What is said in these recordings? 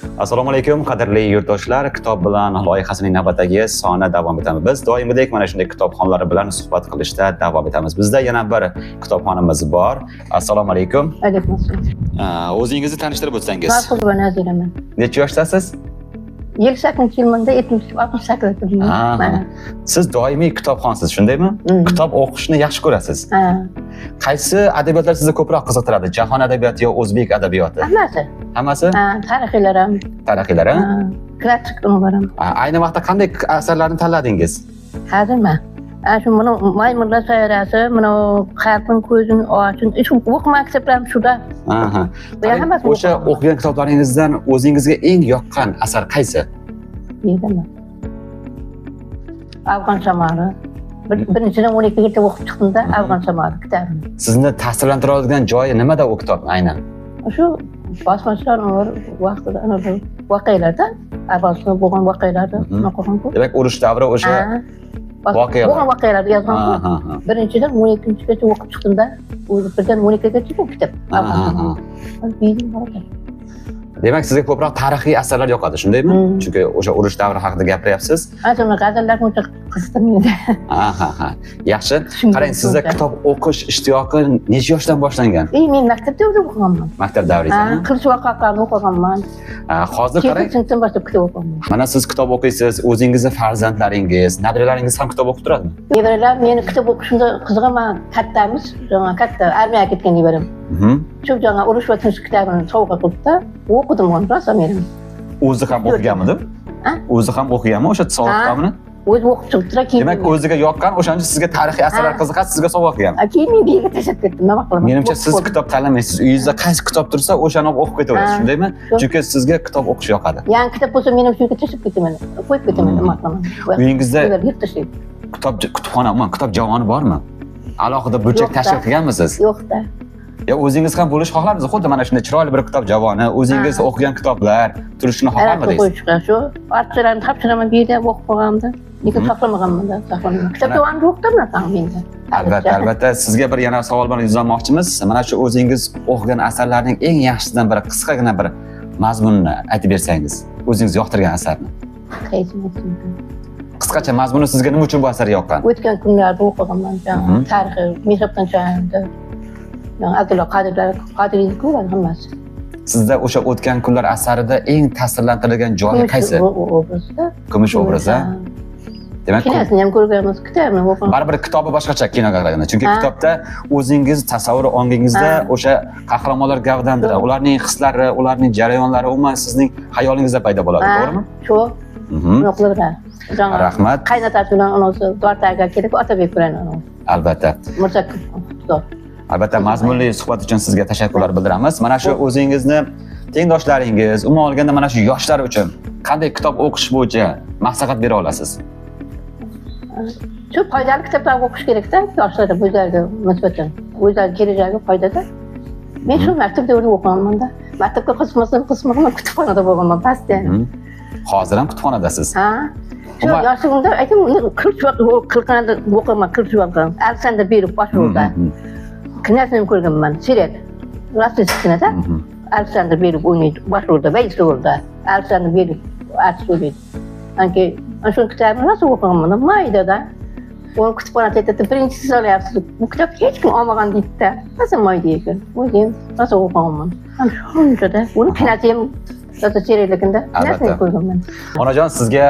Assalomu alaykum qadrli yurtdoshlar, kitob bilan loyihasining navbatdagi soni davom etamiz. Biz doimgidek mana shunday kitobxonlar bilan suhbat qilishda davom etamiz. Bizda yana bir kitobxonimiz bor. Assalomu alaykum. Alaykum assalom. O'zingizni tanishtirib o'tsangiz. Farqulova Naziraman. Necha yoshdasiz? 78 yilda 68 mana. Siz doimiy kitobxonsiz, shundaymi? Kitob o'qishni yaxshi ko'rasiz. Ha. Qaysi adabiyotlar sizni ko'proq qiziqtiradi? Jahon adabiyoti yo o'zbek adabiyoti? Hammasi. Hammasi? Ha, tarixlar ham. Tarixlar ham? Klassik ham. Ayni vaqtda qanday asarlarni tanladingiz? Hozirmi? Shu mana maymunlar sayrasi, mana qalbin ko'zini ochsin. Shu o'qigan kitoblarim shuda. Aha. Hammasi O'sha o'qigan kitoblaringizdan o'zingizga eng yoqqan asar qaysi? Deyman. Afg'on shamoli. Birinchidan 12 gacha o'qib chiqdimda, Afg'on shamoli kitobini. Sizni ta'sirlantiradigan joyi nimada u kitob aynan? Shu bosmachilar vaqtida voqealarda, avvalgi bo'lgan voqealarda o'qigan-ku. Demak, urush davri o'sha voqealar. Bo'lgan voqealarni yozgan. Birinchidan 12 gacha o'qib chiqdimda, o'zi birdan 12 gacha bu kitob. Demak, sizga ko'proq tarixiy asarlar yoqadi, shundaymi? Chunki o'sha urush davri haqida gapiryapsiz. Ana g'azallar uncha qiziqtirmaydi. Yaxshi. Qarang, sizda kitob o'qish ishtiyoqi necha yoshdan boshlangan? Men maktabda o'qiganman. Maktab davringizda. Qilish voqealarni o'qiganman. Hozir qarang. Sinfdan boshlab kitob o'qiganman. Mana siz kitob o'qiysiz, o'zingizning farzandlaringiz, nabiralaringiz ham kitob o'qib turadimi? Nevaram meni kitob o'qishimda qiziqaman. Kattamiz, katta armiyaga ketgan nevaram. Shu жаңа urush va tinch kitobini sovg'a qilibdi. O'qidim rosa men. O'zi ham o'qiganmidi? O'zi ham o'qiganmi o'sha sovg'a kitobini? O'zi o'qib chiqdi keyin. Demak, o'ziga yoqqan, o'shancha sizga tarixiy asarlar qiziqadi, sizga sovg'a qilgan. Keyin men bu yerga tashlab ketdim, nima qilaman? Menimcha siz kitob tanlamaysiz. Uyingizda qaysi kitob tursa, o'shani o'qib ketaverasiz, shundaymi? Chunki sizga kitob o'qish yoqadi. Yangi kitob bo'lsa, men ham shu yerga tashlab ketaman. Qo'yib ketaman, nima qilaman? Uyingizda kutubxona, kitob javoni bormi? Alohida burchak tashkil qilganmisiz? Yo'qda. Ya o'zingiz ham bo'lish xohlarmisiz? Xuddi mana shunday chiroyli bir kitob javoni, o'zingiz o'qigan kitoblar turishini xohlarmidingiz? Shu ortchalarni topshiraman bu yerda o'qib qo'yganimda. Lekin saqlamaganman-da, saqlamagan. Kitob javoni yo'qda menda. Albatta, sizga bir yana savol bilan yuzlanmoqchimiz. Mana shu o'zingiz o'qigan asarlarning eng yaxshisidan biri, qisqagina bir mazmunni aytib bersangiz, o'zingiz yoqtirgan asarni. Qisqacha mazmuni sizga nima uchun bu asar yoqqan? O'tgan kunlarda o'qiganman, tarixiy, mehrobdan chayanda. Abdulla Qodiriyni hammasi. Sizda o'sha o'tgan kunlar asarida eng ta'sirlantirgan joyi qaysi? Obrazda. Kumush obrazi. Demak, kinosini ham ko'rganmiz, kitobni o'qiganmiz. Baribir kitobi boshqacha kinoga qaraganda. Chunki kitobda o'zingiz tasavvur ongingizda o'sha qahramonlar gavdalandi. Ularning hislari, ularning jarayonlari umuman sizning xayolingizda paydo bo'ladi, to'g'rimi? Shu. O'qilar. Rahmat. Qaynotasi bilan onasi Dortaga kelib, Otabek bilan onasi. Albatta. Mursakov. Albatta, mazmunli suhbat uchun sizga tashakkurlar bildiramiz. Mana shu o'zingizni tengdoshlaringiz, umuman olganda mana shu yoshlar uchun qanday kitob o'qish bo'yicha maslahat bera olasiz? Shu foydali kitoblar o'qish kerak-da, yoshlarga o'zlariga nisbatan, o'zlariga kelajagiga foydada. Men shu maktabda o'qiganman-da. Maktabga qismimda kutubxonada bo'lganman, pastda. Hozir ham kutubxonadasiz. Shu yoshligimda aytdim, qilqanda o'qiman, qilishim. Aleksandr Berov boshro'lda. Knyazni ko'rganman, serial. Rossiyada Aleksandr Berov o'ynaydi, boshro'lda, Vaysolda. Aleksandr Berov artist o'ynaydi. Anki shu kitobni rosa o'qiganman, mayda-da. Uni kutubxonada aytadi, birinchisi solyapsiz. Bu kitob hech kim olmagan deydi-da. Rosa mayda ekan. O'zim rosa o'qiganman. Shuncha-da. Uni kinosi ham rosa serialligida knyazni ko'rganman. Onajon, sizga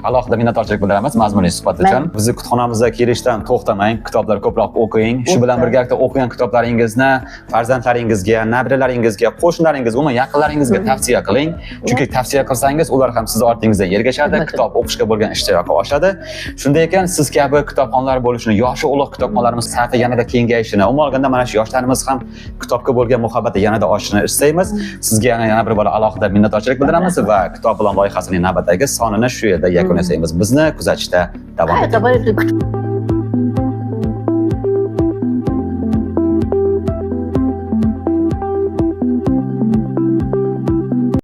alohida minnatdorchilik bildiramiz mazmunli suhbat uchun. Bizni kutubxonamizga kelishdan to'xtamang, kitoblar ko'proq o'qing. Shu bilan birgalikda o'qigan kitoblaringizni farzandlaringizga, nabiralaringizga, qo'shnilaringizga, umuman yaqinlaringizga tavsiya qiling. Chunki tavsiya qilsangiz, ular ham siz ortingizda ergashadi, kitob o'qishga bo'lgan ishtiyoqi oshadi. Shunday ekan, siz kabi kitobxonlar bo'lishini, yoshi ulug' kitobxonlarimiz safi yanada kengayishini, umuman olganda mana shu yoshlarimiz ham kitobga bo'lgan muhabbati yanada oshishini istaymiz. Sizga yana bir bor alohida minnatdorchilik bildiramiz va kitob bilan loyihasining navbatdagi sonini shu yerda yakunlaymiz. Bizni kuzatishda davom eting.